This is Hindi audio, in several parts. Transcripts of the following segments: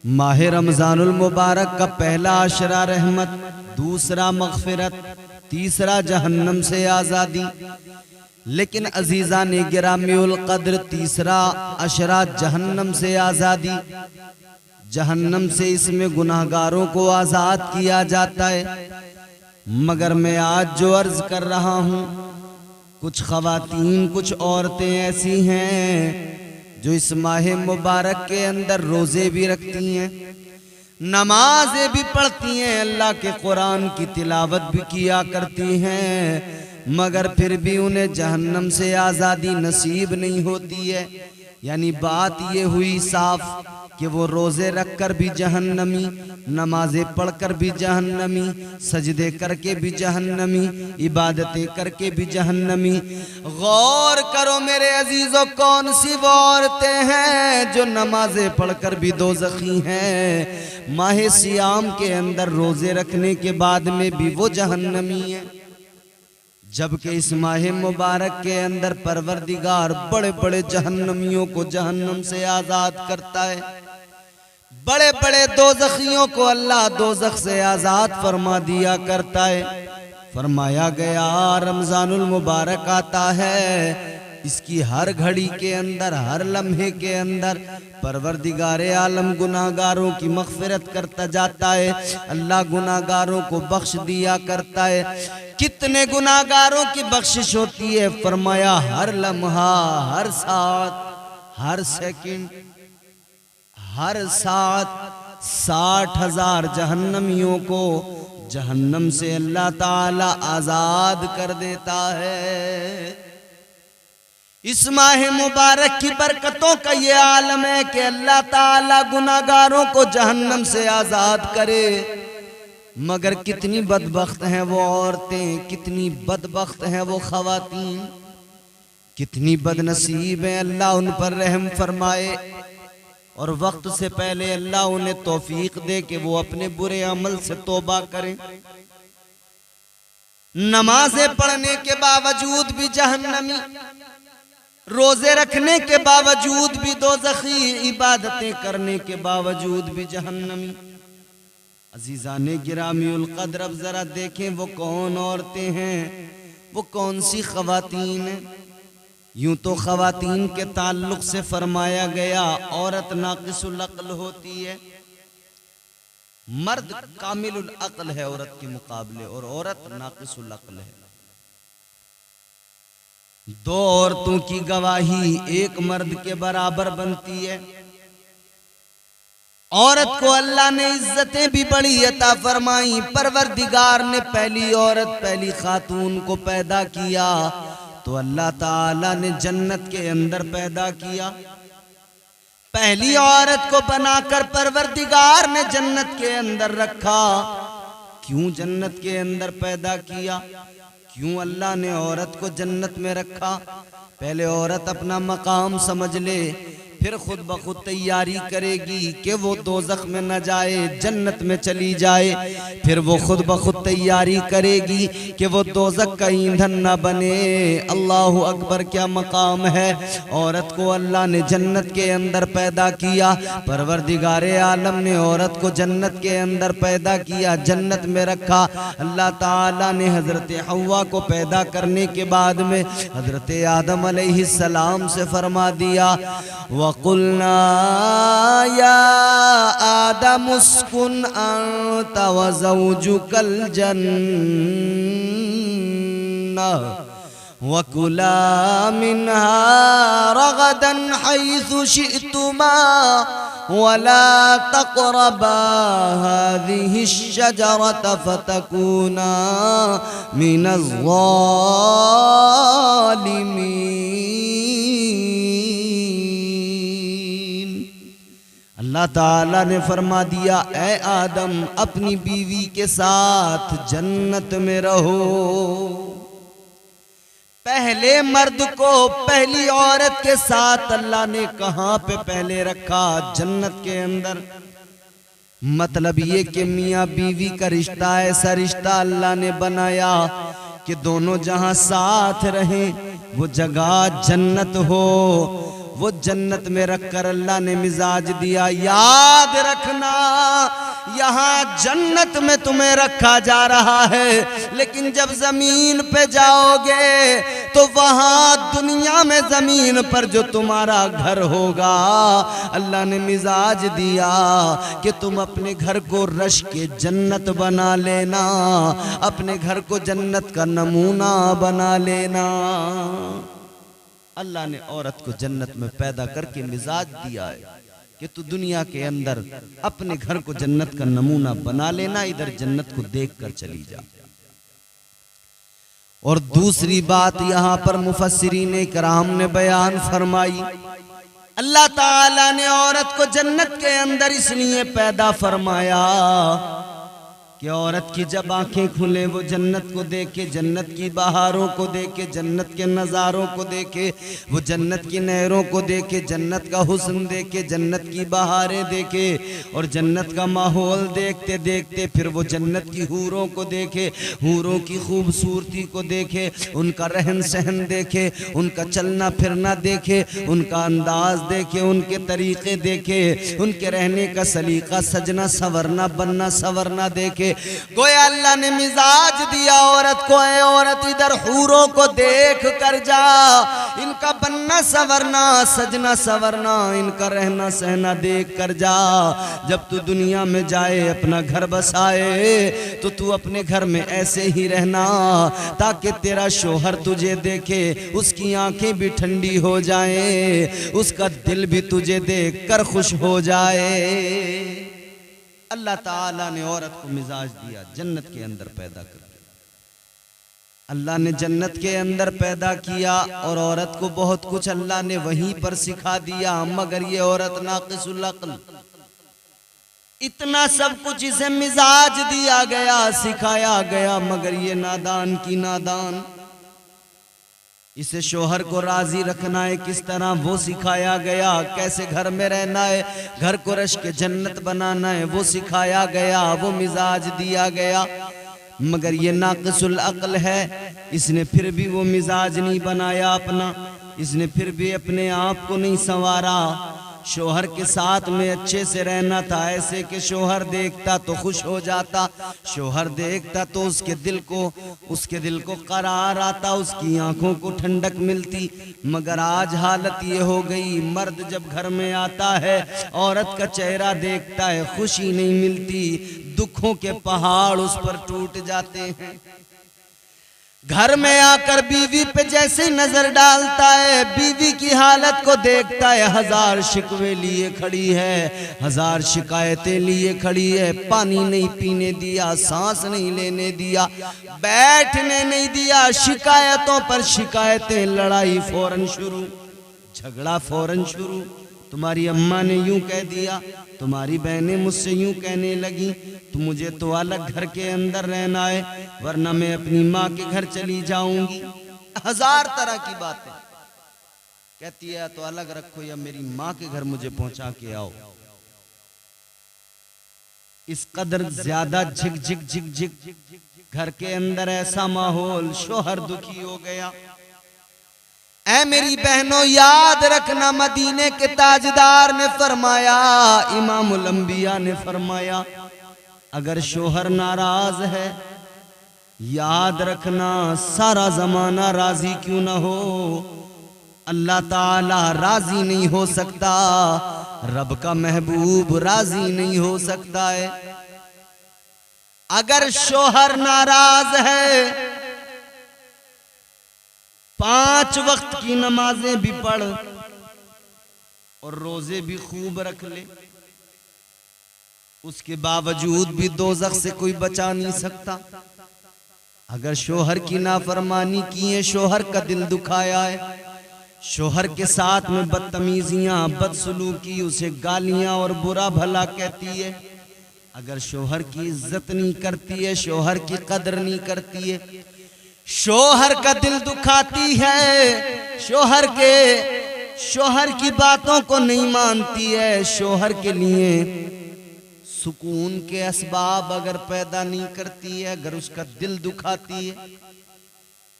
माह रमजानुल मुबारक का पहला अशरा रहमत, दूसरा मग़फ़िरत, तीसरा जहन्नम से आज़ादी। लेकिन अजीज़ान गिरामीउल क़द्र तीसरा अशरा जहन्नम से आज़ादी। जहन्नम से इसमें गुनाहगारों को आज़ाद किया जाता है। मगर मैं आज जो अर्ज़ कर रहा हूँ, कुछ ख़वातीन, कुछ औरतें ऐसी हैं जो इस माह मुबारक के अंदर रोज़े भी रखती हैं, नमाज़ें भी पढ़ती हैं, अल्लाह के कुरान की तिलावत भी किया करती हैं, मगर फिर भी उन्हें जहन्नम से आज़ादी नसीब नहीं होती है। यानी बात ये हुई साफ कि वो रोज़े रख कर भी जहन्नमी, नमाज़ें पढ़ कर भी जहन्नमी, सजदे करके भी जहन्नमी, इबादतें करके भी जहन्नमी। गौर करो मेरे अजीज़ों, कौन सी वो औरतें हैं जो नमाज़ें पढ़ कर भी दोज़खी हैं, माह सियाम के अंदर रोज़े रखने के बाद में भी वो जहन्नमी है। जबकि इस माह मुबारक के अंदर परवरदिगार बड़े बड़े जहन्नमियों को जहन्नम से आज़ाद करता है, बड़े बड़े दोज़खियों को अल्लाह दोज़ख से आज़ाद फरमा दिया करता है। फरमाया गया रमज़ानुल मुबारक आता है, इसकी हर घड़ी के अंदर, हर लम्हे के अंदर परवरदिगारे आलम गुनाहगारों की मग़फ़िरत करता जाता है, अल्लाह गुनाहगारों को बख्श दिया करता है। कितने गुनाहगारों की बख्शिश होती है? फरमाया हर लम्हा, हर साथ, हर सेकंड, हर साथ 60,000 जहन्नमियों को जहन्नम से अल्लाह ताला आज़ाद कर देता है। इस माह मुबारक की बरकतों का ये आलम है कि अल्लाह ताला गुनाहगारों को जहन्नम से आज़ाद करे। मगर कितनी बदबख्त हैं वो औरतें, कितनी बदबख्त हैं वो ख़वातीन, कितनी बदनसीब हैं। अल्लाह उन पर रहम फरमाए और वक्त से पहले अल्लाह उन्हें तौफीक दे कि वो अपने बुरे अमल से तौबा करें। नमाज़ें पढ़ने के बावजूद भी जहन्नमी, रोज़े रखने के बावजूद भी दोज़खी, इबादतें करने के बावजूद भी जहन्नमी। अज़ीज़ाने गिरामीउल क़द्र, अब ज़रा देखें वो कौन औरतें हैं, वो कौन सी ख़वातीन हैं। यूं तो ख़वातीन के ताल्लुक़ से फरमाया गया औरत नाक़िसुल अक़्ल होती है, मर्द कामिलुल अक़्ल है औरत के मुकाबले, और औरत नाक़िसुल अक़्ल है। दो औरतों की गवाही एक मर्द के बराबर बनती है। औरत को अल्लाह ने इज्जतें भी बड़ी अता फरमाई। परवरदिगार ने पहली औरत, पहली खातून को पैदा किया तो अल्लाह ताला ने जन्नत के अंदर पैदा किया। पहली औरत को बनाकर परवरदिगार ने जन्नत के अंदर रखा। क्यों जन्नत के अंदर पैदा किया? क्यों अल्लाह ने औरत को जन्नत में रखा? पहले औरत अपना मकाम समझ ले, फिर खुद ब खुद तैयारी करेगी कि वो दोज़ख में न जाए, जन्नत में चली जाए। फिर वो खुद ब खुद तैयारी करेगी कि वो दोज़ख का ईंधन न बने। अल्लाहु अकबर, क्या मकाम है। औरत को अल्लाह ने जन्नत के अंदर पैदा किया। परवरदिगारे आलम ने औरत को जन्नत के अंदर पैदा किया, जन्नत में रखा। अल्लाह ताला ने हज़रत हव्वा को पैदा करने के बाद में हज़रत आदम अलैहिस्सलाम से फरमा दिया, वक़ुल्ना या आदम उस्कुन अंत व ज़ौजुकल जन्नह वकुला मिन्हा रगदन हैसु शिअ्तुमा वला तक़रबा हाज़िहि शजरत फतकूना मिनज़ ज़ालिमीन। अल्लाह ताला ने फरमा दिया, ऐ आदम अपनी बीवी के साथ जन्नत में रहो। पहले मर्द को पहली औरत के साथ अल्लाह ने कहां पे पहले रखा? जन्नत के अंदर। मतलब ये कि मियाँ बीवी का रिश्ता ऐसा रिश्ता अल्लाह ने बनाया कि दोनों जहां साथ रहें वो जगह जन्नत हो। वो जन्नत में रखकर अल्लाह ने मिजाज दिया, याद रखना यहाँ जन्नत में तुम्हें रखा जा रहा है, लेकिन जब जमीन पे जाओगे तो वहां दुनिया में जमीन पर जो तुम्हारा घर होगा, अल्लाह ने मिजाज दिया कि तुम अपने घर को रश के जन्नत बना लेना, अपने घर को जन्नत का नमूना बना लेना। अल्लाह ने औरत को जन्नत में पैदा करके मिजाज दिया है कि तू दुनिया के अंदर अपने घर को जन्नत का नमूना बना लेना, इधर जन्नत को देख कर चली जा। और दूसरी बात यहां पर मुफस्सिरीन इकराम ने बयान फरमाई, अल्लाह ताला ने औरत को जन्नत के अंदर इसलिए पैदा फरमाया कि औरत की जब आंखें खुले वो जन्नत को देखे, जन्नत की बहारों को देखे, जन्नत के नज़ारों को देखे, वो जन्नत की नहरों को देखे, जन्नत का हुस्न देखे, जन्नत की बहारें देखे, और जन्नत का माहौल देखते देखते फिर वो जन्नत की हूरों को देखे, हूरों की खूबसूरती को देखे, उनका रहन सहन देखे, उनका चलना फिरना देखे, उनका अंदाज देखे, उनके तरीके देखे, उनके रहने का सलीका, सजना संवरना, बनना संवरना देखे। गोया अल्लाह ने मिजाज दिया औरत को, ऐ औरत इधर हूरों को देख कर जा, इनका बनना संवरना, सजना संवरना, इनका रहना सहना देख कर जा। जब तू दुनिया में जाए, अपना घर बसाए, तो तू अपने घर में ऐसे ही रहना ताकि तेरा शोहर तुझे देखे, उसकी आंखें भी ठंडी हो जाएं, उसका दिल भी तुझे देख कर खुश हो जाए। अल्लाह ताला ने औरत को मिजाज दिया जन्नत के अंदर पैदा करके। अल्लाह ने जन्नत के अंदर पैदा किया और औरत को बहुत कुछ अल्लाह ने वहीं पर सिखा दिया, मगर ये औरत नाक़िसुल अक़्ल, इतना सब कुछ इसे मिजाज दिया गया, सिखाया गया, मगर ये नादान की नादान। इसे शोहर को राजी रखना है किस तरह वो सिखाया गया, कैसे घर में रहना है, घर को रश के जन्नत बनाना है वो सिखाया गया, वो मिजाज दिया गया, मगर ये नाक़िसुल अक़्ल है, इसने फिर भी वो मिजाज नहीं बनाया अपना, इसने फिर भी अपने आप को नहीं संवारा। शोहर के साथ में अच्छे से रहना था, ऐसे कि शोहर देखता तो खुश हो जाता, शोहर देखता तो उसके दिल को करार आता, उसकी आंखों को ठंडक मिलती। मगर आज हालत ये हो गई, मर्द जब घर में आता है, औरत का चेहरा देखता है, खुशी नहीं मिलती, दुखों के पहाड़ उस पर टूट जाते हैं। घर में आकर बीवी पे जैसे नजर डालता है, बीवी की हालत को देखता है, हजार शिकवे लिए खड़ी है, हजार शिकायतें लिए खड़ी है, पानी नहीं पीने दिया, सांस नहीं लेने दिया, बैठने नहीं दिया, शिकायतों पर शिकायतें, लड़ाई फौरन शुरू, झगड़ा फौरन शुरू। तुम्हारी अम्मा ने यूं कह दिया, तुम्हारी बहनें मुझसे यूं कहने लगी, तो मुझे तो अलग घर के अंदर रहना है, वरना मैं अपनी माँ के घर चली जाऊंगी। हजार तरह की बातें कहती है, तो अलग रखो या मेरी माँ के घर मुझे पहुंचा के आओ। इस कदर ज्यादा झिक झिक झिक झिक घर के अंदर ऐसा माहौल, शोहर दुखी हो गया। ऐ मेरी बहनों याद रखना, मदीने के ताजदार ने फरमाया, इमामुल अंबिया ने फरमाया, अगर शोहर नाराज है, याद रखना सारा जमाना राजी क्यों ना हो, अल्लाह ताला राजी नहीं हो सकता, रब का महबूब राजी नहीं हो सकता है। अगर शोहर नाराज है, 5 वक्त की नमाजें भी पढ़ और रोजे भी खूब रख ले, उसके बावजूद भी दोज़ख से कोई बचा नहीं सकता। अगर शोहर की नाफरमानी की है, शोहर का दिल दुखाया है, शोहर के साथ में बदतमीजियां, बदसलूकी, उसे गालियां और बुरा भला कहती है, अगर शोहर की इज्जत नहीं करती है, शोहर की कदर नहीं करती है, शोहर का दिल दुखाती है, शोहर की बातों को नहीं मानती है, शोहर के लिए सुकून के असबाब अगर पैदा नहीं करती है, अगर उसका दिल दुखाती है,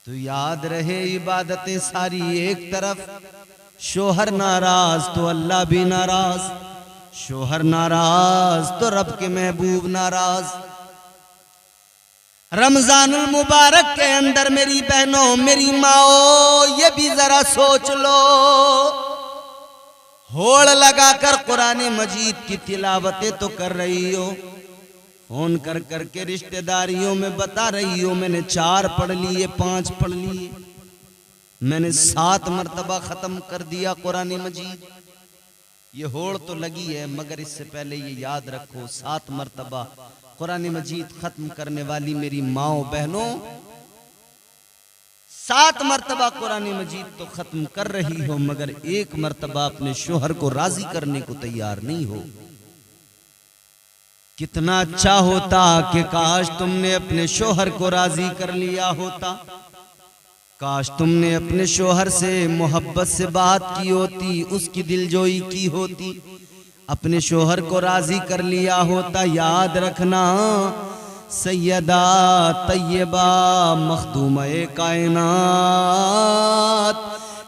तो याद रहे इबादतें सारी एक तरफ, शोहर नाराज तो अल्लाह भी नाराज, शोहर नाराज तो रब के महबूब नाराज। रमजानुल मुबारक के अंदर मेरी बहनों, मेरी माओ, ये भी जरा सोच लो, होड़ लगाकर कुरान मजीद की तिलावतें तो कर रही हो, फोन कर करके रिश्तेदारियों में बता रही हो मैंने 4 पढ़ लिए, 5 पढ़ लिए, मैंने 7 मरतबा खत्म कर दिया कुरान मजीद। ये होड़ तो लगी है, मगर इससे पहले ये याद रखो 7 मरतबा कुरान मजीद खत्म करने वाली मेरी माओ बहनों, 7 मरतबा कुरान मजीद तो खत्म कर रही हो, मगर 1 मरतबा अपने शोहर को राजी करने को तैयार नहीं हो। कितना अच्छा होता कि काश तुमने अपने शोहर को राजी कर लिया होता, काश तुमने अपने शोहर से मोहब्बत से बात की होती, उसकी दिलजोई की होती, अपने शोहर को राजी कर लिया होता। याद रखना सैयदा तैयबा मखदूम-ए कायनात,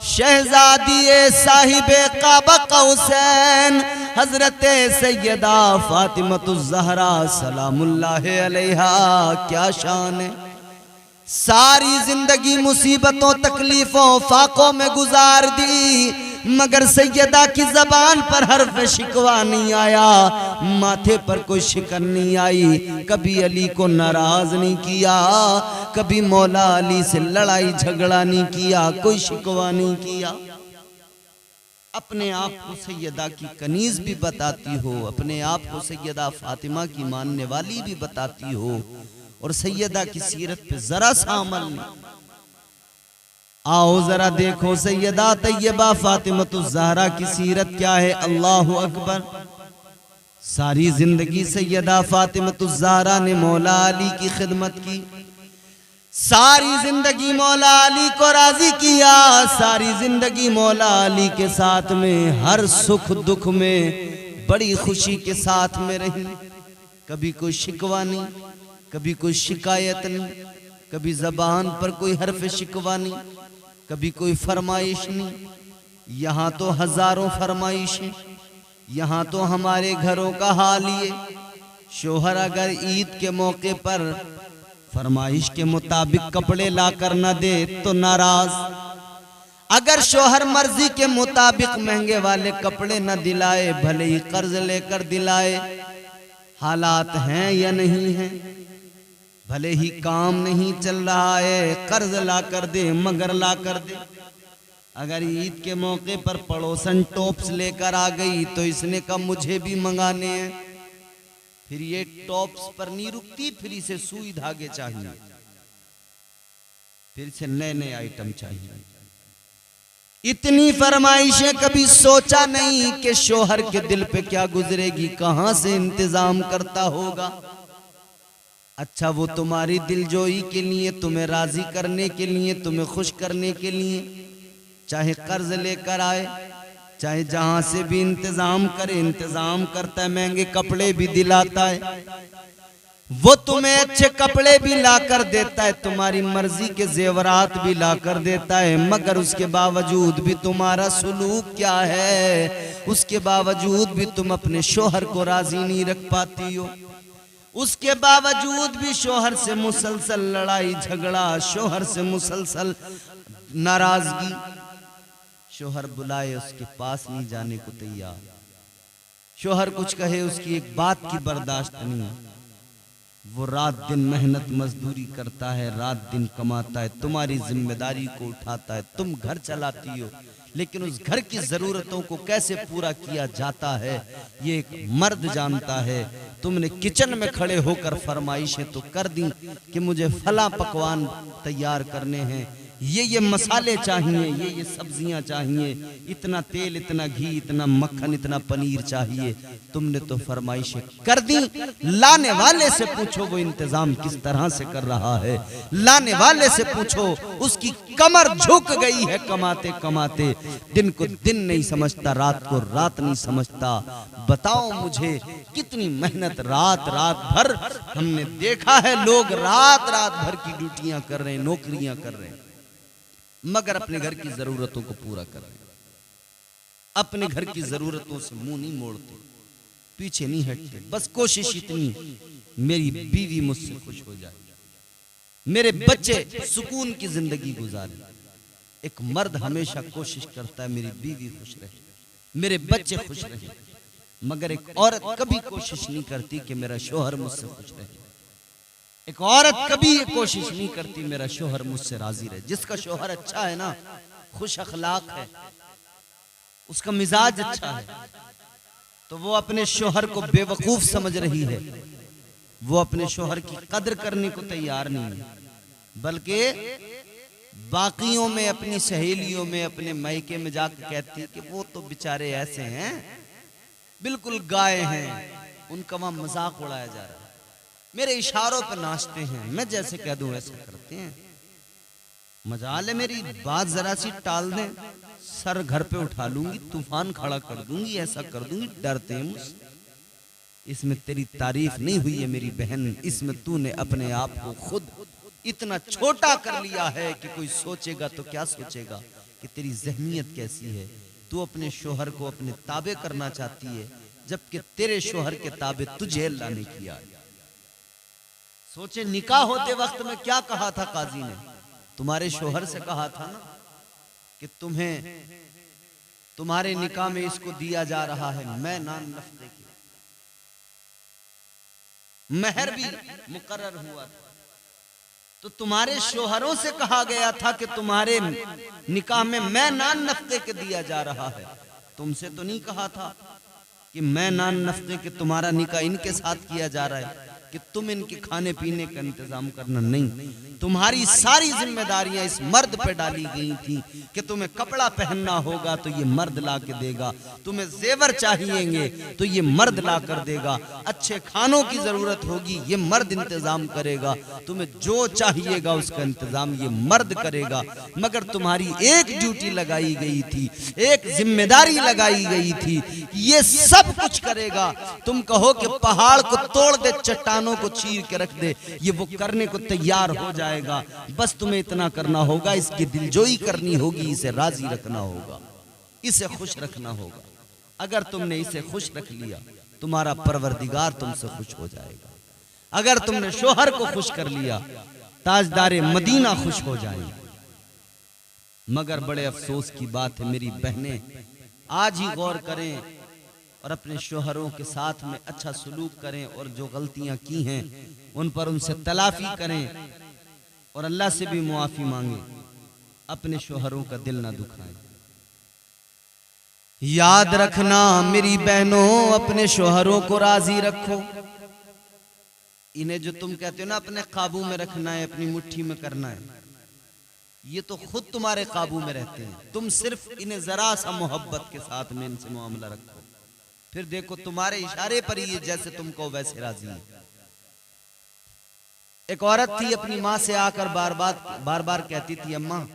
शहजादी साहिबे काबा कौसैन, हजरते सैयदा फातिमतुज़ ज़हरा सलामुल्लाहि अलैहा, क्या शान है। सारी जिंदगी मुसीबतों तकलीफों फाकों में गुजार दी, मगर सैयदा की जबान पर हर्फ शिकवा नहीं आया, माथे पर कोई शिकन नहीं आई, कभी अली को नाराज नहीं किया, कभी मौला अली से लड़ाई झगड़ा नहीं किया, कोई शिकवा नहीं किया। अपने आप को सैयदा की कनीज भी बताती हो, अपने आप को सैयदा फातिमा की मानने वाली भी बताती हो, और सैयदा की सीरत पे जरा सा अमल नहीं। आओ जरा देखो सैयदा तैयबा फातिमतुज़ ज़हरा की सीरत क्या है। अल्लाहु अकबर। सारी जिंदगी सैयदा फातिमतुज़ ज़हरा ने मौला अली की खिदमत की, सारी जिंदगी मौला अली को राजी किया, सारी जिंदगी मौला अली के साथ में हर सुख दुख में बड़ी खुशी के साथ में रही। कभी कोई शिकवा नहीं, कभी कोई शिकायत नहीं, कभी जबान पर कोई हर्फ शिकवा नहीं, कभी कोई फरमाइश नहीं। यहाँ तो हजारों फरमाइशें, यहाँ तो हमारे घरों का हाल ये, शोहर अगर ईद के मौके पर फरमाइश के मुताबिक कपड़े ला कर न दे तो नाराज, अगर शोहर मर्जी के मुताबिक महंगे वाले कपड़े न दिलाए, भले ही कर्ज लेकर दिलाए, हालात हैं या नहीं हैं, भले ही काम नहीं चल रहा है, कर्ज ला कर दे, मगर ला कर दे। अगर ईद के मौके पर पड़ोसन टॉप्स लेकर आ गई तो इसने कहा मुझे भी मंगाने हैं, फिर ये टॉप्स पर नहीं रुकती, फिर इसे सुई धागे चाहिए, फिर से नए नए आइटम चाहिए। इतनी फरमाइशें, कभी सोचा नहीं कि शोहर के दिल पे क्या गुजरेगी, कहां से इंतजाम करता होगा। अच्छा वो तुम्हारी दिलजोई के लिए, तुम्हें राजी करने के लिए, तुम्हें खुश करने के लिए चाहे कर्ज लेकर आए, चाहे जहां से भी इंतजाम करे, इंतजाम करता है, महंगे कपड़े भी दिलाता है, वो तुम्हें अच्छे कपड़े भी लाकर देता है, तुम्हारी मर्जी के जेवरात भी लाकर देता है, मगर उसके बावजूद भी तुम्हारा सुलूक क्या है, उसके बावजूद भी तुम अपने शोहर को राजी नहीं रख पाती हो, उसके बावजूद भी शोहर से मुसलसल लड़ाई झगड़ा, शोहर से मुसलसल नाराजगी। शोहर बुलाए उसके पास नहीं जाने को तैयार, शोहर कुछ कहे उसकी एक बात की बर्दाश्त नहीं। वो रात दिन मेहनत मजदूरी करता है, रात दिन कमाता है, तुम्हारी जिम्मेदारी को उठाता है, तुम घर चलाती हो, लेकिन उस घर की जरूरतों को कैसे पूरा किया जाता है ये एक मर्द जानता है। तुमने किचन में खड़े होकर फरमाइशें तो कर दी कि मुझे फला पकवान तैयार करने हैं, ये मसाले चाहिए, ये सब्जियां चाहिए, इतना तेल, इतना घी, इतना मक्खन, इतना पनीर चाहिए, तुमने तो फरमाइशें कर दी। लाने वाले से पूछो वो इंतजाम किस तरह से कर रहा है, लाने वाले से पूछो उसकी कमर झुक गई है कमाते कमाते, दिन को दिन नहीं समझता, रात को रात नहीं समझता। बताओ मुझे कितनी मेहनत रात रात भर, हमने देखा है लोग रात रात भर की ड्यूटियां कर रहे हैं, नौकरियां कर रहे हैं, मगर अपने घर की जरूरतों को पूरा कर रहे हैं। अपने घर की जरूरतों से मुंह नहीं मोड़ते, पीछे नहीं हटते। बस कोशिश इतनी, मेरी बीवी मुझसे खुश हो जाए, मेरे बच्चे सुकून की जिंदगी गुजारे। एक मर्द हमेशा कोशिश करता है मेरी बीवी खुश रहे, मेरे बच्चे खुश रहे, मगर एक औरत कभी कोशिश नहीं करती कि मेरा शोहर मुझसे खुश रहे। एक औरत कभी ये कोशिश नहीं करती मेरा शोहर मुझसे राजी रहे। जिसका शोहर अच्छा है ना, खुश अखलाक है, उसका मिजाज अच्छा है, तो वो अपने शोहर को बेवकूफ समझ रही है, वो अपने शोहर की कदर करने को तैयार नहीं है, बल्कि बाकियों में, अपनी सहेलियों में, अपने मायके में जाकर कहती है कि वो तो बेचारे ऐसे हैं, बिल्कुल गाय हैं, उनका वहां मजाक उड़ाया जा रहा है, मेरे इशारों पर नाचते हैं, मैं जैसे कह दूं ऐसा करते हैं। मजाल है मेरी बात जरा सी टाल दें, सर घर पे उठा लूंगी, तूफान खड़ा कर दूंगी, ऐसा कर दूंगी, डरते हैं मुझसे। इसमें तेरी तारीफ नहीं हुई है मेरी बहन, इसमें तूने अपने आप को खुद इतना छोटा कर लिया है कि कोई सोचेगा तो क्या सोचेगा कि तेरी ज़हनियत कैसी है। तू अपने शोहर को अपने ताबे करना चाहती है, जबकि तेरे शोहर के ताबे तुझे अल्लाह ने किया। सोचे निकाह होते वक्त में क्या कहा था काजी ने, तुम्हारे शोहर से कहा था ना कि तुम्हें तुम्हारे निकाह में इसको दिया जा रहा है मैं नान नफ्ते की, महर भी मुकर्रर हुआ था, तो तुम्हारे शोहरों से कहा गया था कि तुम्हारे निकाह में मैं नान नफ्ते के दिया जा रहा है। तुमसे तो नहीं कहा था कि मैं नान नफ्ते के तुम्हारा निकाह इनके साथ किया जा रहा है कि तुम इनके खाने पीने का इंतजाम करना। नहीं, तुम्हारी सारी जिम्मेदारियां इस मर्द पे डाली गई थी कि तुम्हें कपड़ा पहनना होगा तो ये मर्द ला के देगा, तुम्हें जेवर चाहिएंगे तो ये मर्द ला कर देगा, अच्छे खानों की जरूरत होगी ये मर्द इंतजाम करेगा, तुम्हें जो चाहिएगा उसका इंतजाम ये मर्द करेगा। मगर तुम्हारी एक ड्यूटी लगाई गई थी, एक जिम्मेदारी लगाई गई थी, ये सब कुछ करेगा। तुम कहो कि पहाड़ को तोड़ दे, चट्टानों को चीर के रख दे, ये वो करने को तैयार हो जाएगा। बस तुम्हें इतना करना होगा, इसकी दिलजोई करनी होगी, इसे राजी रखना होगा, इसे खुश रखना होगा। अगर तुमने इसे खुश रख लिया तुम्हारा परवरदिगार तुमसे खुश हो जाएगा। अगर तुमने शोहर को खुश कर लिया ताजदारे मदीना खुश हो जाएगा। मगर बड़े अफसोस की बात है मेरी बहनें, आज ही गौर करें और अपने शोहरों के साथ में अच्छा सलूक करें, और जो गलतियां की हैं उन पर उनसे तलाफी करें और अल्लाह से भी मुआफी मांगे, अपने शोहरों का दिल ना दुखाएं। याद रखना मेरी बहनों, अपने शोहरों को राजी रखो। इन्हें जो तुम कहते हो ना अपने काबू में रखना है, अपनी मुट्ठी में करना है, ये तो खुद तुम्हारे काबू में रहते हैं। तुम सिर्फ इन्हें जरा सा मोहब्बत के साथ में इनसे मामला रखो, फिर देखो तुम्हारे इशारे पर ही जैसे तुमको वैसे राजी है। एक औरत थी, अपनी माँ से आकर बार बार कहती थी, अम्मा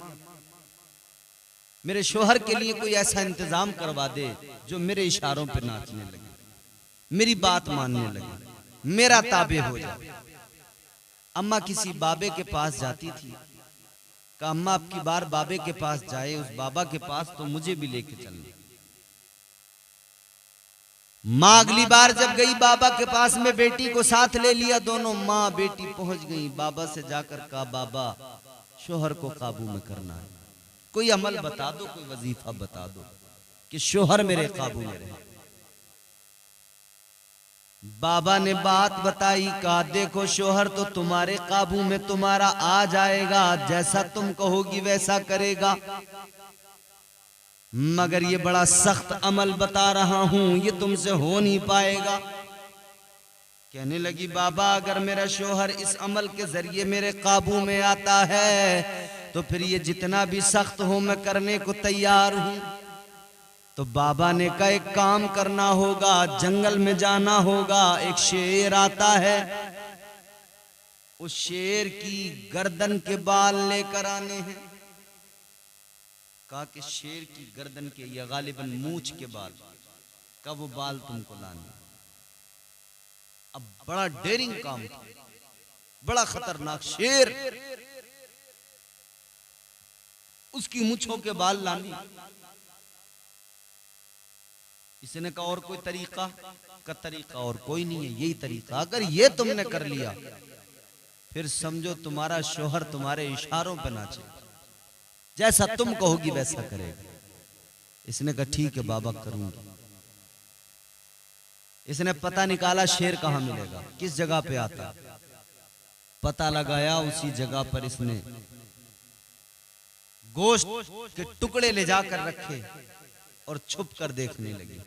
मेरे शोहर के लिए कोई ऐसा इंतजाम करवा दे जो मेरे इशारों पे नाचने लगे, मेरी बात मानने लगे, मेरा ताबे हो जाए। अम्मा किसी बाबे के पास जाती थी, कहा अम्मा अब की बार बाबे के पास जाए, उस बाबा के पास तो मुझे भी लेके चलना। माँ अगली बार जब गई बाबा के पास में, बेटी को साथ ले लिया, दोनों माँ बेटी पहुंच गई। बाबा से जाकर कहा बाबा शोहर को काबू में करना है, कोई अमल बता दो, कोई वजीफा बता दो कि शोहर मेरे काबू में रहे। बाबा ने बात बताई, कहा देखो शोहर तो तुम्हारे काबू में तुम्हारा आ जाएगा, जैसा तुम कहोगी वैसा करेगा, मगर ये बड़ा सख्त अमल बता रहा हूं, ये तुमसे हो नहीं पाएगा। कहने लगी बाबा अगर मेरा शोहर इस अमल के जरिए मेरे काबू में आता है तो फिर ये जितना भी सख्त हो मैं करने को तैयार हूं। तो बाबा ने कहा एक काम करना होगा, जंगल में जाना होगा, एक शेर आता है, उस शेर की गर्दन के बाल लेकर आने हैं। कहा कि शेर की गर्दन के या गालिबन मूंछ के बाल, का वो बाल तुमको लाने। अब बड़ा डेयरिंग काम था, बड़ा खतरनाक शेर, उसकी मूंछों के बाल लाने। इसने कहा और कोई तरीका? का तरीका और कोई नहीं है, यही तरीका। अगर ये तुमने कर लिया फिर समझो तुम्हारा शोहर तुम्हारे इशारों पे नाचे, जैसा तुम कहोगी वैसा करेगा। इसने कहा ठीक है बाबा करूंगी। इसने पता निकाला शेर कहां मिलेगा, किस जगह पे आता। पता लगाया, उसी जगह पर इसने गोश्त के टुकड़े ले जाकर रखे और छुप कर देखने लगी।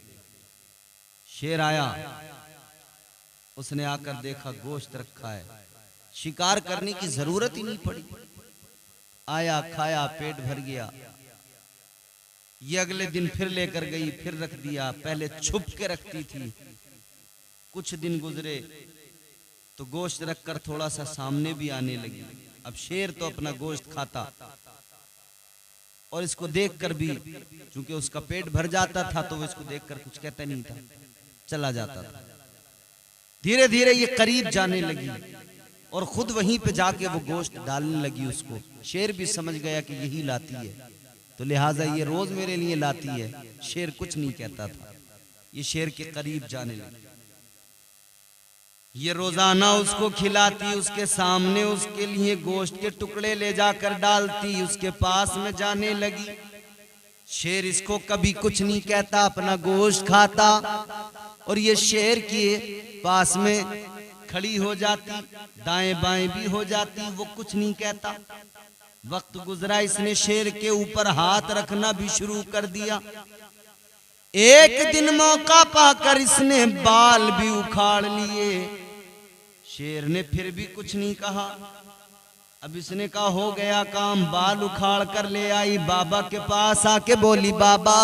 शेर आया, उसने आकर देखा गोश्त रखा है, शिकार करने की जरूरत ही नहीं पड़ी। आया, खाया, पेट भर गया। ये अगले दिन फिर लेकर गई, फिर रख दिया। पहले छुप के रखती थी। कुछ दिन गुजरे तो गोश्त रखकर थोड़ा सा सामने भी आने लगी। अब शेर तो अपना गोश्त खाता और इसको देखकर भी, चूंकि उसका पेट भर जाता था तो वो इसको देखकर कुछ कहता नहीं था, चला जाता था। धीरे धीरे ये करीब जाने लगी और खुद वहीं पे जाके वो गोश्त डालने लगी उसको। शेर भी समझ गया कि यही लाती है, तो लिहाजा ये रोज मेरे लिए लाती है। शेर कुछ नहीं कहता था। ये शेर के करीब जाने लगी। ये रोजाना उसको खिलाती, उसके सामने उसके लिए गोश्त के टुकड़े ले जाकर डालती, उसके पास में जाने लगी। शेर इसको कभी कुछ नहीं कहता, अपना गोश्त खाता और ये शेर के पास में खड़ी हो जाती, दाएं बाएं भी हो जाती, वो कुछ नहीं कहता। वक्त गुजरा, इसने शेर के ऊपर हाथ रखना भी शुरू कर दिया। एक दिन मौका पाकर इसने बाल भी उखाड़ लिए। शेर ने फिर भी कुछ नहीं कहा। अब इसने कहा हो गया काम, बाल उखाड़ कर ले आई। बाबा के पास आके बोली, बाबा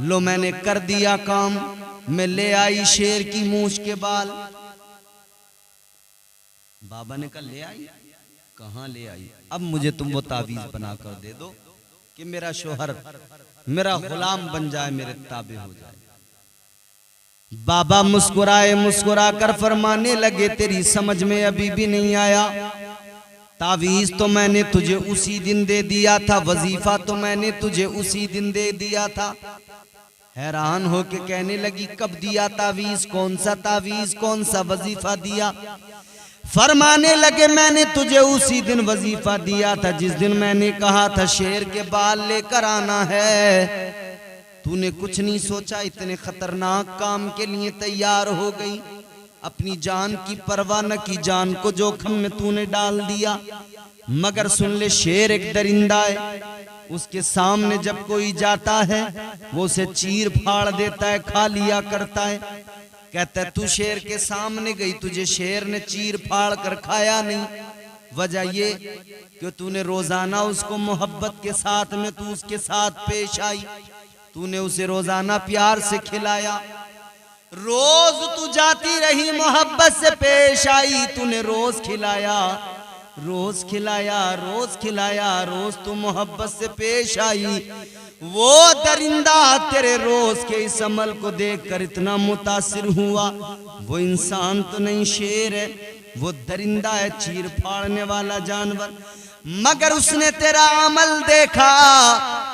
लो मैंने कर दिया काम, मैं ले आई शेर की मूंछ के बाल। बाबा ने कहा ले आई? कहां ले आई? अब मुझे तुम वो तावीज बना कर दे दो कि मेरा शोहर मेरा गुलाम बन जाए, मेरे ताबे हो जाए। बाबा मुस्कुराए, मुस्कुरा कर फरमाने लगे, तेरी समझ में अभी भी नहीं आया। तावीज तो मैंने तुझे उसी दिन दे दिया था, वजीफा तो मैंने तुझे उसी दिन दे दिया था। हैरान होके कहने लगी, कब दिया तावीज? कौन सा तावीज, कौन सा वजीफा दिया? फरमाने लगे, मैंने तुझे उसी दिन वजीफा दिया था जिस दिन मैंने कहा था शेर के बाल लेकर आना है। तूने कुछ नहीं सोचा, इतने खतरनाक काम के लिए तैयार हो गई, अपनी जान की परवाह न की, जान को जोखिम में तूने डाल दिया। मगर सुन ले, शेर एक दरिंदा है, उसके सामने जब कोई जाता है वो उसे चीर फाड़ देता है, खा लिया करता है। कहता है तू शेर के सामने गई, तुझे शेर ने चीर फाड़ कर खाया नहीं। वजह ये कि तूने रोजाना उसको मोहब्बत के साथ में तू उसके साथ पेश आई, तूने उसे रोजाना प्यार से खिलाया। रोज तू जाती रही, मोहब्बत से पेश आई, तूने रोज खिलाया, रोज खिलाया, रोज खिलाया, रोज तू मोहब्बत से पेश आई। वो दरिंदा तेरे रोज के इस अमल को देखकर इतना मुतासिर हुआ। वो इंसान तो नहीं, शेर है, वो दरिंदा है, चीर फाड़ने वाला जानवर। मगर उसने तेरा अमल देखा,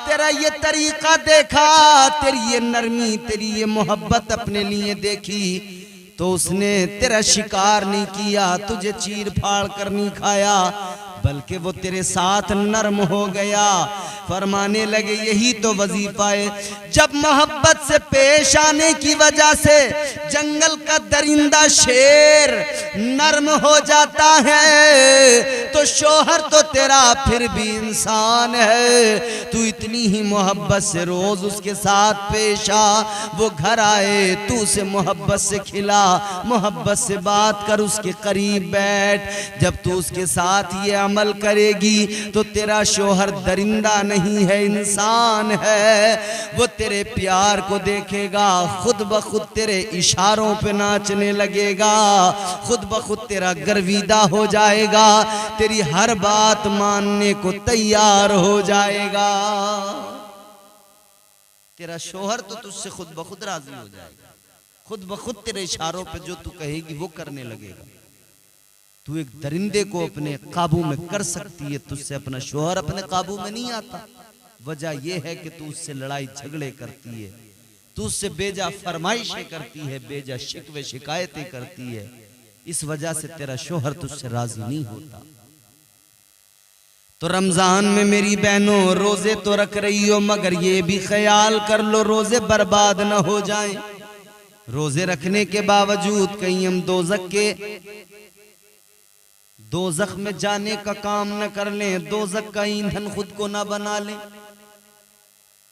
तेरा ये तरीका देखा, तेरी ये नरमी, तेरी ये मोहब्बत अपने लिए देखी, तो उसने तेरा शिकार नहीं किया, तुझे चीर फाड़ कर नहीं खाया, बल्कि वो तेरे साथ नरम हो गया। फरमाने लगे यही तो वजीफा है। जब मोहब्बत से पेश आने की वजह से जंगल का दरिंदा शेर नरम हो जाता है, तो शोहर तो तेरा फिर भी इंसान है। तू इतनी ही मोहब्बत से रोज उसके साथ पेश आ, वो घर आए तू उसे मोहब्बत से खिला, मोहब्बत से बात कर, उसके करीब बैठ। जब तू उसके साथ ये अमल करेगी तो तेरा शोहर दरिंदा नहीं है, इंसान है। वो तेरे प्यार को देखेगा, खुद ब खुद तेरे इशारों पे नाचने लगेगा, खुद ब खुद तेरा गर्विदा हो जाएगा, तेरी हर बात मानने को तैयार हो जाएगा। तेरा शोहर तो तुझसे खुद ब खुद राजी हो जाएगा, खुद ब खुद तेरे इशारों पे जो तू कहेगी वो करने लगेगा। तू एक दरिंदे को अपने काबू में कर सकती है, तुझसे अपना शोहर अपने काबू में नहीं आता। वजह यह है कि तू उससे लड़ाई झगड़े करती है, तू उससे बेजा फरमाइशें करती है, बेजा शिकवे शिकायतें करती है, इस वजह से तेरा शोहर तुझसे राजी नहीं होता। तो रमजान में मेरी बहनों रोजे तो रख रही हो, मगर ये भी ख्याल कर लो रोजे बर्बाद न हो जाएं। रोजे रखने के बावजूद कहीं हम दोजख में जाने का काम न कर लें, दोजख का ईंधन खुद को न बना लें।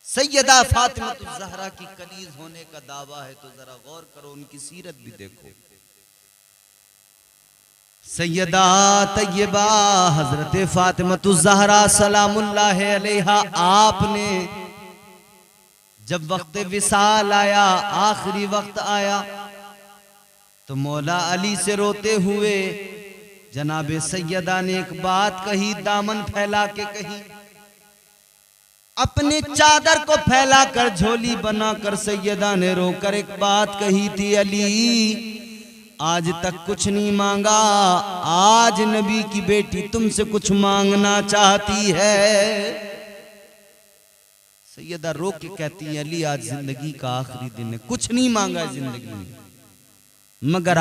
सैयदा फातिमा ज़हरा की कनीज होने का दावा है, तो जरा गौर करो, उनकी सीरत भी देखो। सैयदा तैयबा हजरत फातिमा ज़हरा सलामुल्लाह अलैहा, आपने जब वक्त विसाल आया, आखिरी वक्त आया, तो मौला अली से रोते हुए जनाबे सैयदा ने एक बात कही, दामन फैला के कही, अपने चादर को फैलाकर झोली बनाकर सैयदा ने रोकर एक बात कही थी, अली आज तक कुछ नहीं मांगा, आज नबी की बेटी तुमसे कुछ मांगना चाहती है। सैयदा रो के कहती है, अली आज जिंदगी का आखिरी दिन है, कुछ नहीं मांगा जिंदगी में, मगर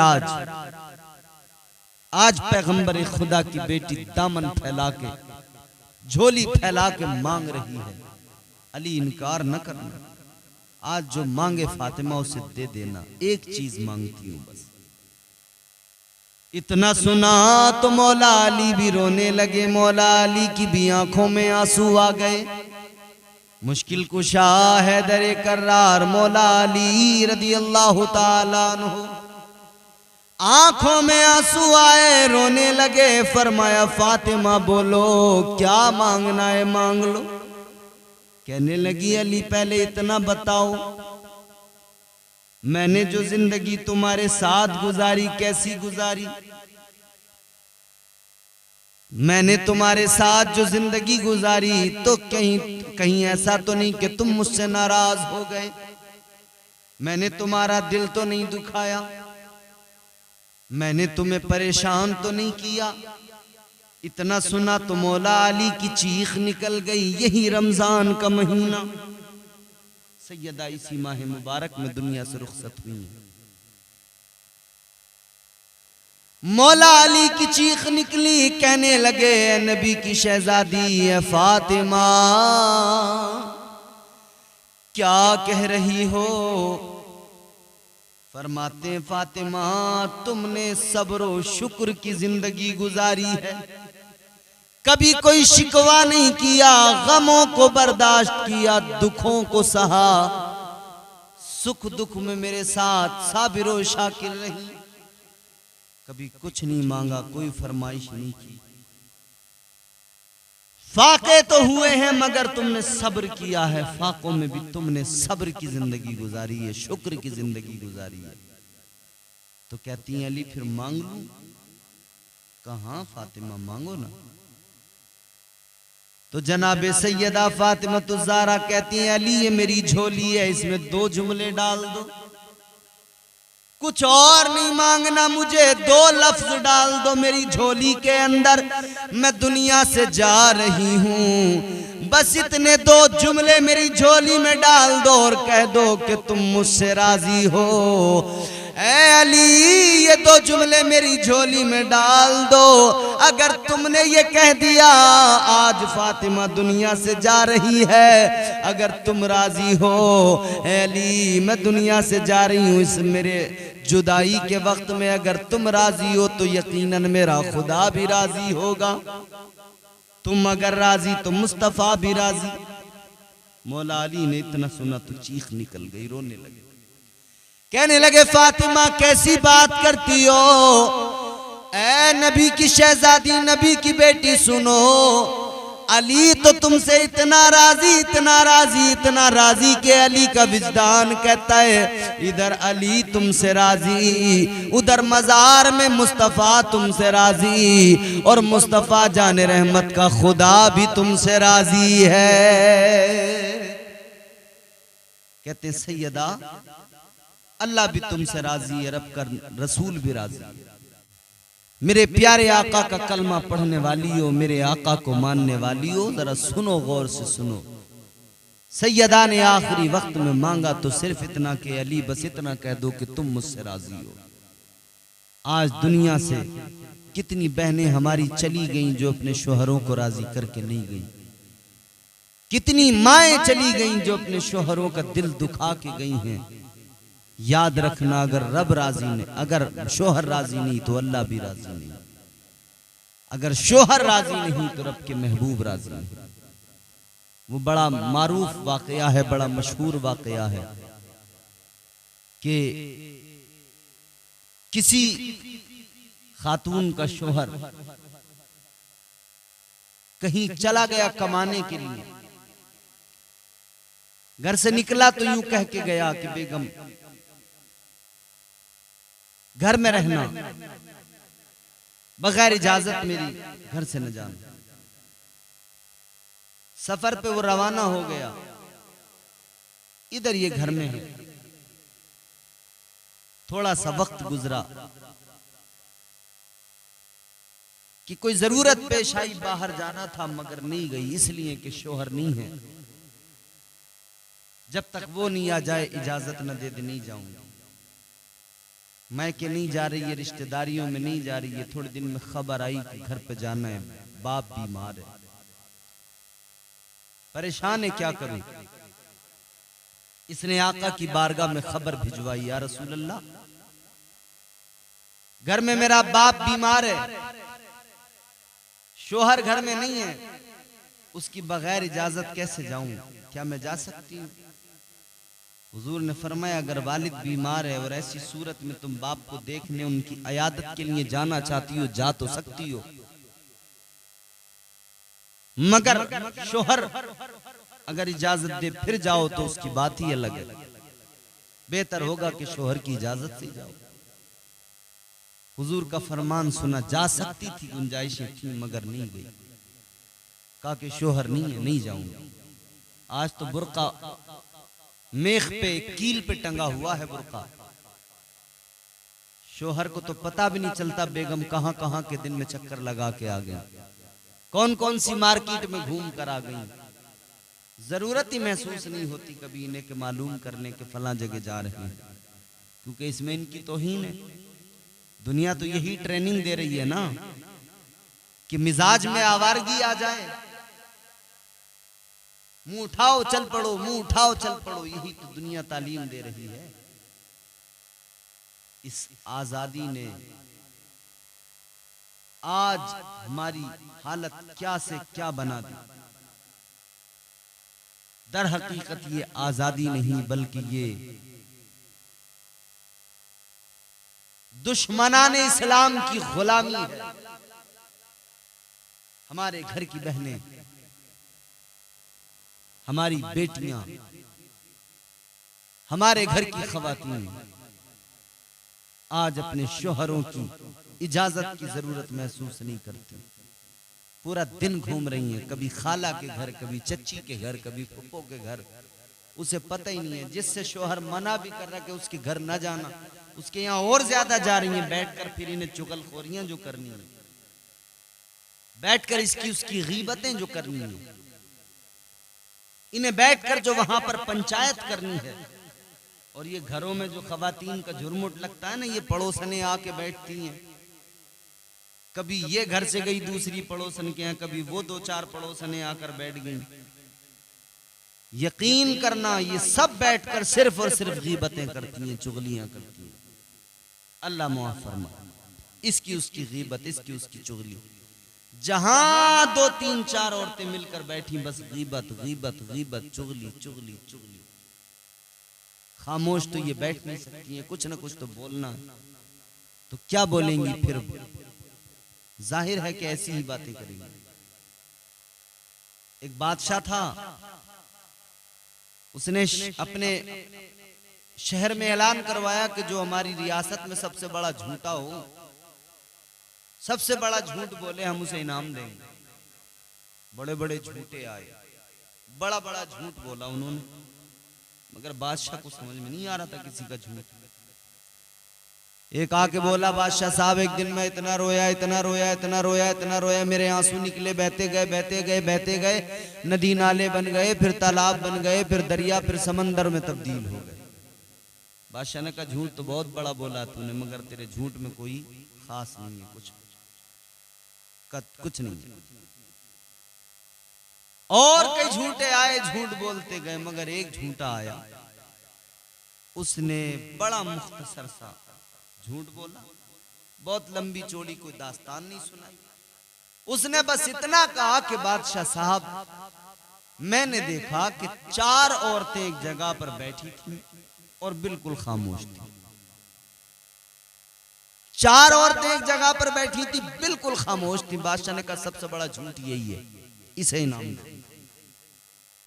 आज पैगंबर खुदा की बेटी दामन फैला के, झोली फैला के मांग रही है। अली इनकार न करना, आज जो मांगे फातिमा उसे दे देना, एक चीज मांगती हूं बस। इतना सुना तो मौला अली भी रोने लगे, मौला अली की भी आंखों में आंसू आ गए। मुश्किल कुशा हैदर कर्रार मौला अली रदी अल्लाह ताला अन्हु, आंखों में आंसू आए, रोने लगे। फरमाया, फातिमा बोलो क्या मांगना है मांग लो। कहने लगी, अली पहले इतना बताओ, मैंने जो जिंदगी तुम्हारे साथ गुजारी कैसी गुजारी? मैंने तुम्हारे साथ जो जिंदगी गुजारी तो कहीं ऐसा तो नहीं कि तुम मुझसे नाराज हो गए? मैंने तुम्हारा दिल तो नहीं दुखाया? मैंने तुम्हें परेशान तो नहीं किया? इतना सुना तो मौला अली की चीख निकल गई। यही रमजान का महीना, सैयदा इसी माह मुबारक में दुनिया से रुखसत हुई है। मौला अली की चीख निकली, कहने लगे, नबी की शहजादी है फातिमा, क्या कह रही हो? फरमाते, फातिमा तुमने सब्र और शुक्र की जिंदगी गुजारी है, कभी कोई शिकवा नहीं किया, गमों को बर्दाश्त किया, दुखों को सहा, सुख दुख में मेरे साथ साबिर व शाकिर रही, कभी कुछ नहीं मांगा, कोई फरमाइश नहीं की। फाके तो हुए हैं मगर तुमने सब्र किया है, फाकों में भी तुमने सब्र की जिंदगी गुजारी है, शुक्र की जिंदगी गुजारी है। तो कहती हैं, अली फिर मांग लूं? कहां फातिमा, मांगो ना। तो जनाबे सैयदा फातिमा ज़हरा कहती हैं, अली ये मेरी झोली है, इसमें 2 जुमले डाल दो, कुछ और नहीं मांगना मुझे, 2 लफ्ज डाल दो मेरी झोली के अंदर, मैं दुनिया से जा रही हूं, बस इतने 2 जुमले मेरी झोली में डाल दो और कह दो कि तुम मुझसे राजी हो। ऐ अली ये 2 जुमले मेरी झोली में डाल दो, अगर तुमने ये कह दिया आज फातिमा दुनिया से जा रही है, अगर तुम राजी हो, ऐ अली मैं दुनिया से जा रही हूँ, इस मेरे जुदाई के वक्त में अगर तुम राजी हो तो यकीनन मेरा खुदा भी राजी होगा, तुम अगर राजी तो मुस्तफा भी राजी। मौला अली ने इतना सुना तो चीख निकल गई, रोने लगे, कहने लगे, फातिमा कैसी बात करती हो? ऐ नबी की शहजादी, नबी की बेटी, सुनो, अली तो तुमसे इतना राजी, इतना राजी, इतना राजी कि अली का विजदान कहता है इधर अली तुमसे राजी, उधर मजार में मुस्तफ़ा तुमसे राजी, और मुस्तफ़ा जाने रहमत का खुदा भी तुमसे राजी है। कहते सैयदा अल्लाह भी तुमसे राजी है, रब का रसूल भी राजी है। मेरे प्यारे आका का कलमा पढ़ने वाली हो, मेरे आका को मानने वाली हो, जरा सुनो, गौर से सुनो। सैयदा ने आखिरी वक्त में मांगा तो सिर्फ इतना कि अली बस इतना कह दो कि तुम मुझसे राजी हो। आज दुनिया से कितनी बहनें हमारी चली गईं जो अपने शोहरों को राजी करके नहीं गईं। कितनी माएं चली गईं जो अपने शोहरों का दिल दुखा के गई हैं। याद रखना, अगर रब राजी नहीं, अगर शोहर राजी नहीं तो अल्लाह भी राजी नहीं। अगर शोहर राजी नहीं तो रब के महबूब राजी नहीं। वो बड़ा मारूफ वाकया है, बड़ा मशहूर वाकया है कि किसी खातून का शोहर कहीं चला गया कमाने के लिए। घर से निकला तो यूं कह के गया कि बेगम घर में रहना, बगैर इजाजत मेरी घर से न जाना। सफर पे वो रवाना हो गया, इधर ये घर में है। थोड़ा सा वक्त गुजरा कि कोई जरूरत पेश आई, बाहर जाना था मगर नहीं गई, इसलिए कि शोहर नहीं है। जब तक वो नहीं आ जाए इजाजत न दे दे नहीं जाऊंगी। मैं कि नहीं जा रही है, रिश्तेदारियों में नहीं जा रही है। थोड़े दिन में खबर आई कि घर पे जाना है, बाप बीमार है, परेशान है, क्या करूं। इसने आका की बारगाह में खबर भिजवाई, या रसूल अल्लाह घर में मेरा बाप बीमार है, शोहर घर में नहीं है, उसकी बगैर इजाजत कैसे जाऊं, क्या मैं जा सकती हूं। हुजूर ने फरमाया अगर वालिद बीमार है और ऐसी सूरत में तुम बाप को देखने उनकी अयादत के लिए जाना चाहती हो, जा तो सकती हो, मगर शोहर अगर इजाजत दे फिर जाओ तो उसकी बात ही अलग है। बेहतर होगा कि शोहर की इजाजत से जाओ। हुजूर का फरमान सुना, जा सकती थी, गुंजाइशें थी मगर नहीं गई। कहा कि शोहर नहीं है, नहीं जाऊंगी। आज तो बुर्का मेख पे कील पे टंगा हुआ है बुर्का। शोहर को तो पता भी नहीं चलता बेगम कहां कहां के दिन में चक्कर लगा के आ गई, कौन कौन सी मार्केट में घूम कर आ गई। जरूरत ही महसूस नहीं होती कभी इन्हें के मालूम करने के फला जगह जा रहे हैं, क्योंकि इसमें इनकी तौहीन है। दुनिया तो यही ट्रेनिंग दे रही है ना कि मिजाज में आवारगी आ जाए, मुंह उठाओ चल पड़ो, मुंह उठाओ चल पड़ो, यही तो दुनिया तालीम दे रही है। इस आजादी ने आज हमारी हालत क्या से क्या बना दी। दर हकीकत ये आजादी नहीं बल्कि ये दुश्मनाने इस्लाम की गुलामी है। हमारे घर की बहनें, हमारी बेटियां, हमारे घर की खवातीन आज अपने शोहरों की इजाजत की जरूरत महसूस नहीं करती। पूरा दिन घूम रही हैं, कभी खाला के घर, कभी चच्ची के घर, कभी फुप्पो के घर। उसे पता ही नहीं है, जिससे शोहर मना भी कर रहा है कि उसके घर ना जाना, उसके यहाँ और ज्यादा जा रही हैं बैठकर। फिर इन्हें चुगलखोरियां जो करनी है, बैठकर इसकी उसकी गीबतें जो करनी है, इन्हें बैठकर जो वहां पर पंचायत करनी है। और ये घरों में जो खवातीन का झुरमुट लगता है ना, ये पड़ोसने आके बैठती हैं। कभी ये घर से गई दूसरी पड़ोसन के यहाँ, कभी वो दो चार पड़ोसने आकर बैठ गई। यकीन करना ये सब बैठकर सिर्फ और सिर्फ गीबतें करती हैं, चुगलियां करती हैं। अल्लाह मुआफ फरमाए, इसकी उसकी गीबत, इसकी उसकी चुगली। जहां दो तीन चार औरतें मिलकर बैठी, बस गीबत गीबत गीबत, चुगली चुगली चुगली। खामोश तो ये बैठ नहीं सकती हैं, कुछ ना कुछ तो बोलना। तो क्या बोलेंगी फिर? जाहिर है कि ऐसी ही बातें करेंगी। एक बादशाह था, उसने अपने शहर में ऐलान करवाया कि जो हमारी रियासत में सबसे बड़ा झूठा हो, सबसे बड़ा झूठ बोले, हम उसे इनाम देंगे। बड़े बड़े झूठे आए, बड़ा बड़ा झूठ बोला उन्होंने, मगर बादशाह को समझ में नहीं आ रहा था किसी का झूठ। एक आके बोला, बादशाह साहब एक दिन मैं इतना रोया, इतना रोया, इतना रोया, इतना रोया, मेरे आंसू निकले, बहते गए, बहते गए, बहते गए, नदी नाले बन गए, फिर तालाब बन गए, फिर दरिया, फिर समंदर में तब्दील हो गए। बादशाह ने कहा, झूठ तो बहुत बड़ा बोला तूने, मगर तेरे झूठ में कोई खास नहीं है, कुछ नहीं है। और कई झूठे आए, झूठ बोलते गए, मगर एक झूठा आया, उसने बड़ा मुख्तसर सा झूठ बोला, बहुत लंबी चौड़ी कोई दास्तान नहीं सुनाई। उसने बस इतना कहा कि बादशाह साहब, मैंने देखा कि 4 औरतें एक जगह पर बैठी थी और बिल्कुल खामोश थी। 4 औरतें एक जगह पर बैठी थी, बिल्कुल खामोश थी। बादशाह ने कहा, सबसे बड़ा झूठ यही है, इसे इनाम दो।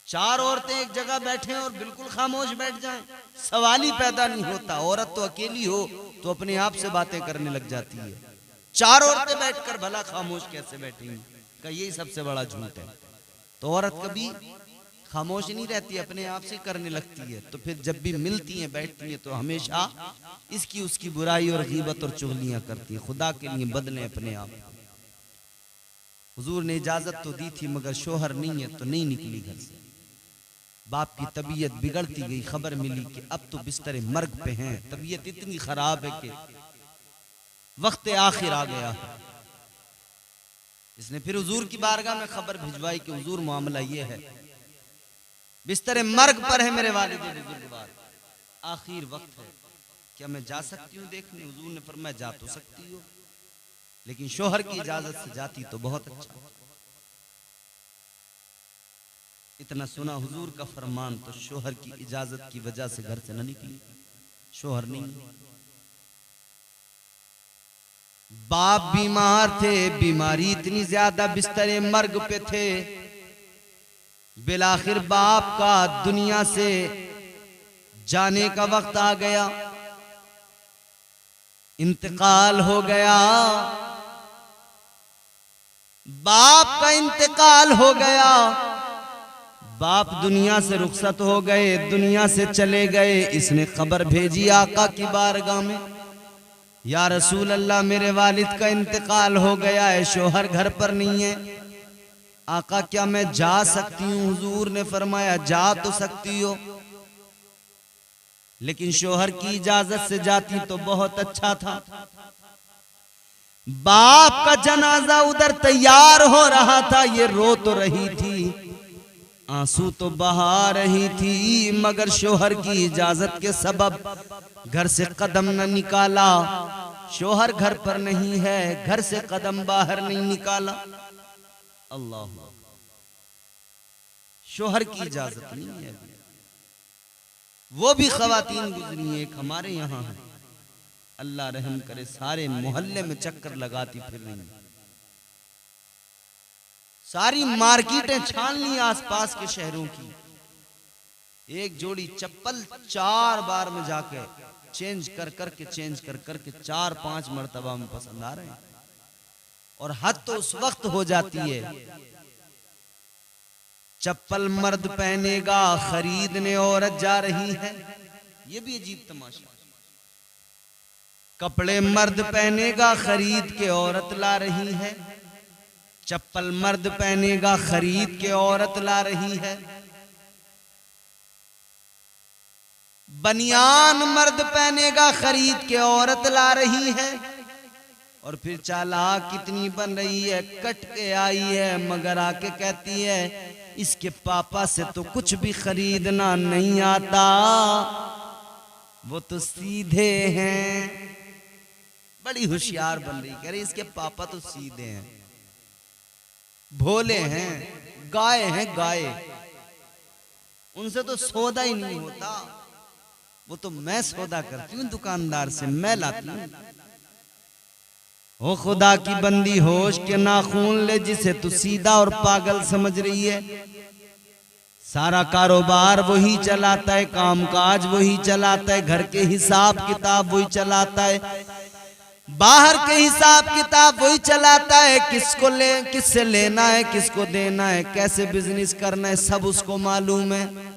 4 औरतें एक जगह बैठे और बिल्कुल खामोश बैठ जाएं, सवाल ही पैदा नहीं होता। औरत तो अकेली हो तो अपने आप से बातें करने लग जाती है, 4 औरतें बैठकर भला खामोश कैसे बैठेंगी? का यही सबसे बड़ा झूठ है। तो औरत कभी खामोश नहीं रहती, अपने आप से करने लगती है। तो फिर जब भी मिलती हैं, बैठती हैं, तो हमेशा इसकी उसकी बुराई और गीबत और चुगलियां करती हैं। खुदा के लिए बदलें अपने आप। हुजूर ने इजाजत तो दी थी, मगर शोहर नहीं है तो नहीं निकली घर से। बाप की तबीयत बिगड़ती गई, खबर मिली कि अब तो बिस्तर मर्ग पे हैं, तबीयत इतनी खराब है कि वक्त आखिर आ गया है। इसने फिर हुजूर की बारगाह में खबर भिजवाई कि हुजूर मामला ये है, बिस्तर मर्ग पर है मेरे वालिद बुजुर्गवार, आखिर वक्त है, क्या मैं जा सकती हूँ देखने? हुजूर ने फरमाया, जा तो सकती हो, लेकिन शोहर की इजाजत से जाती तो बहुत अच्छा। इतना सुना हुजूर का फरमान, तो शोहर की इजाजत की वजह से घर से न निकली। शोहर नहीं, बाप बीमार थे, बीमारी इतनी ज्यादा, बिस्तर मर्ग पे थे। बिलाखिर बाप का दुनिया से जाने का वक्त आ गया, इंतकाल हो गया। बाप का इंतकाल हो गया, बाप दुनिया से रुखसत हो गए, दुनिया से चले गए। इसने खबर भेजी आका की बारगाह में, या रसूल अल्लाह, मेरे वालिद का इंतकाल हो गया है, शोहर घर पर नहीं है। आका, क्या मैं जा सकती हूँ? हुजूर ने फरमाया, जा तो सकती हो, लेकिन शोहर की इजाजत से जाती तो बहुत अच्छा था। बाप का जनाजा उधर तैयार हो रहा था, ये रो तो रही थी, आंसू तो बहा रही थी, मगर शोहर की इजाजत के सबब घर से कदम न निकाला। शोहर घर पर नहीं है, घर से कदम बाहर नहीं निकाला। अल्लाह, शोहर की इजाजत नहीं है। वो भी खवातीन गुजरी, एक हमारे यहाँ है, अल्लाह रहम करे, सारे मोहल्ले में चक्कर लगाती फिर रही, सारी मार्केटें छान ली आसपास के शहरों की। एक जोड़ी चप्पल 4 बार में जाके चेंज कर करके 4-5 मर्तबा में पसंद आ रहे हैं। और हद तो उस वक्त हो जाती है, चप्पल मर्द पहनेगा, खरीदने औरत जा रही है। ये भी अजीब तमाशा, कपड़े मर्द पहनेगा, खरीद के औरत ला रही है। चप्पल मर्द पहनेगा, खरीद के औरत ला रही है। बनियान मर्द पहनेगा, खरीद के औरत ला रही है। और फिर चालाक कितनी बन रही है, कट के आई है, मगर आके कहती है, इसके पापा से तो कुछ भी खरीदना नहीं आता, वो तो सीधे हैं। बड़ी होशियार बन रही, कह रही इसके पापा तो सीधे हैं, भोले हैं, गाय हैं, गाय, उनसे तो सौदा ही नहीं होता। वो तो मैं सौदा करती हूँ दुकानदार से, मैं लाती हूँ। ओ खुदा की बंदी, होश के नाखून ले, जिसे तू सीधा और पागल समझ रही है। सारा कारोबार वही चलाता है, कामकाज वही चलाता है, घर के हिसाब किताब वही चलाता है, बाहर के हिसाब किताब वही चलाता है। किसको ले, किससे लेना है, किसको देना है, कैसे बिजनेस करना है, सब उसको मालूम है।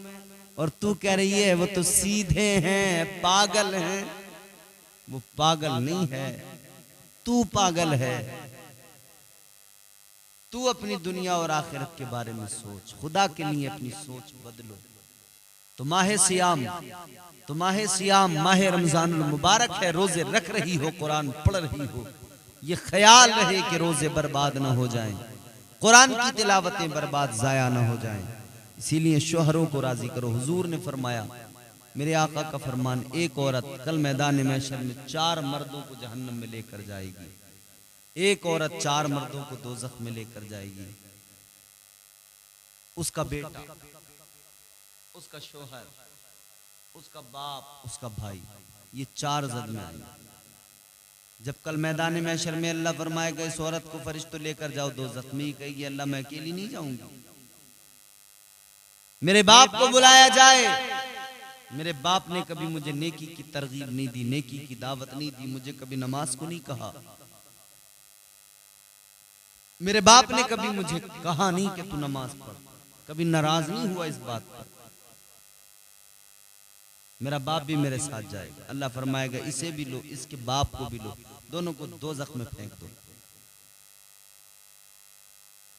और तू कह रही है वो तो सीधे हैं, पागल हैं। वो पागल नहीं है, तू पागल है। तू अपनी दुनिया और आखिरत के बारे में सोच, खुदा के लिए अपनी सोच बदलो। तो माह सियाम माह रमजानुल मुबारक है, रोजे रख रही हो, कुरान पढ़ रही हो, ये ख्याल रहे कि रोजे बर्बाद ना हो जाएं, कुरान की तिलावतें बर्बाद जाया ना हो जाएं। इसीलिए शोहरों को राजी करो। हुजूर ने फरमाया, मेरे आका का फरमान, एक औरत कल मैदान महशर में 4 मर्दों को जहन्नम में लेकर जाएगी। एक औरत 4 मर्दों को दोज़ख में लेकर जाएगी। उसका बेटा, उसका शोहर, उसका बाप, उसका भाई, ये 4 जद में आएंगे। जब कल मैदान महशर में अल्लाह फरमाएगा इस औरत को फरिश्तों लेकर जाओ दोज़ख में, कहेगी अल्लाह मैं अकेली नहीं जाऊंगी। मेरे बाप को बुलाया जाए, मेरे बाप ने कभी मुझे नेकी की तरगीब नहीं दी, नेकी की दावत नहीं दी, मुझे कभी नमाज को नहीं कहा, मेरे बाप ने कभी मुझे कहा नहीं कि तू नमाज पढ़, कभी नाराज नहीं हुआ इस बात पर। मेरा बाप भी मेरे साथ जाएगा। अल्लाह फरमाएगा इसे भी लो, इसके बाप को भी लो, दोनों को दोज़ख में फेंक दो।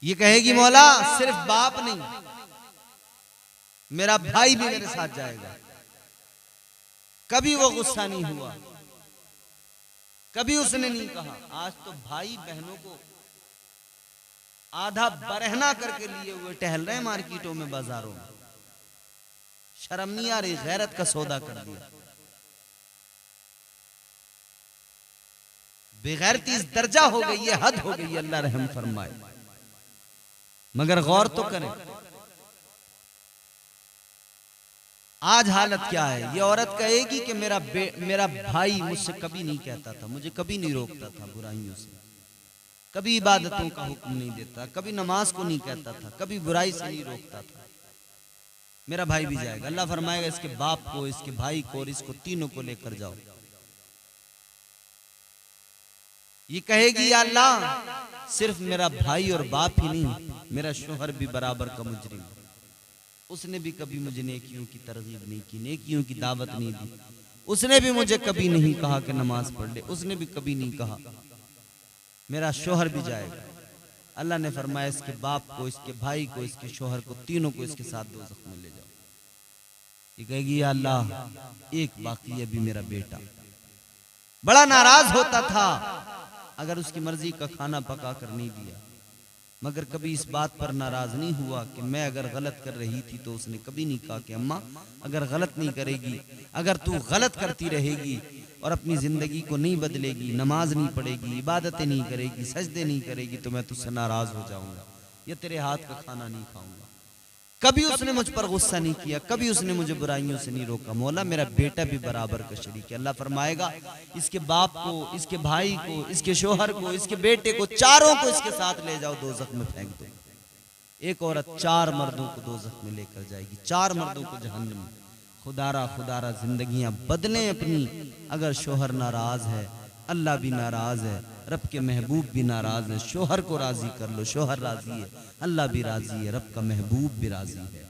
ये कहेगी मौला सिर्फ बाप नहीं, मेरा भाई भी मेरे साथ जाएगा। कभी वो गुस्सा नहीं हुआ, कभी उसने नहीं कहा। आज तो भाई बहनों को आधा बरहना करके लिए हुए टहल रहे मार्केटों में, बाजारों में। शर्म नहीं आ रही, गैरत का सौदा कर दिया। बेगैरती इस दर्जा हो गई है, हद हो गई है, अल्लाह रहम फरमाए। मगर गौर तो करें आज हालत क्या है। ये औरत कहेगी कि मेरा भाई मुझसे कभी नहीं कहता था, मुझे कभी नहीं रोकता था बुराइयों से, कभी इबादतों का हुक्म नहीं देता, कभी नमाज को नहीं कहता था, कभी बुराई से नहीं रोकता था। मेरा भाई भी जाएगा। अल्लाह फरमाएगा इसके बाप को, इसके भाई को और इसको तीनों को लेकर जाओ। ये कहेगी या अल्लाह सिर्फ मेरा भाई और बाप ही नहीं, मेरा शोहर भी बराबर का मुजरिम, उसने भी कभी मुझे नेकियों की तरगीब नहीं की, नेकियों की दावत नहीं दी, उसने भी मुझे कभी नहीं कहा कि नमाज पढ़ ले, उसने भी कभी नहीं कहा। मेरा शोहर भी जाएगा। अल्लाह ने फरमाया इसके बाप को, इसके भाई को, इसके शोहर को, तीनों को इसके साथ दोज़ख में ले जाओ। ये कहेगी या अल्लाह एक बाकी है, अभी मेरा बेटा। बड़ा नाराज होता था अगर उसकी मर्जी का खाना पका कर नहीं दिया, मगर कभी इस बात पर नाराज नहीं हुआ कि मैं अगर गलत कर रही थी तो उसने कभी नहीं कहा कि अम्मा अगर गलत नहीं करेगी, अगर तू गलत करती रहेगी और अपनी जिंदगी को नहीं बदलेगी, नमाज नहीं पढ़ेगी, इबादतें नहीं करेगी, सजदे नहीं करेगी, तो मैं तुझसे नाराज हो जाऊंगा या तेरे हाथ का खाना नहीं खाऊंगा। कभी उसने मुझ पर गुस्सा नहीं किया, कभी उसने मुझे बुराइयों से नहीं रोका। मौला मेरा बेटा भी बराबर का शरीक है। अल्लाह फरमाएगा इसके बाप को, इसके भाई को, इसके शोहर को, इसके बेटे को, चारों को इसके साथ ले जाओ, दोज़ख में फेंक दो। एक औरत 4 मर्दों को दोज़ख में लेकर जाएगी, 4 मर्दों को जहन्नम में। खुदारा जिंदगियां बदलें अपनी। अगर शोहर नाराज है, अल्लाह भी नाराज है, रब के महबूब भी नाराज है। शोहर को राजी कर लो, शोहर राजी है, अल्लाह भी राजी है, रब का महबूब भी राजी है।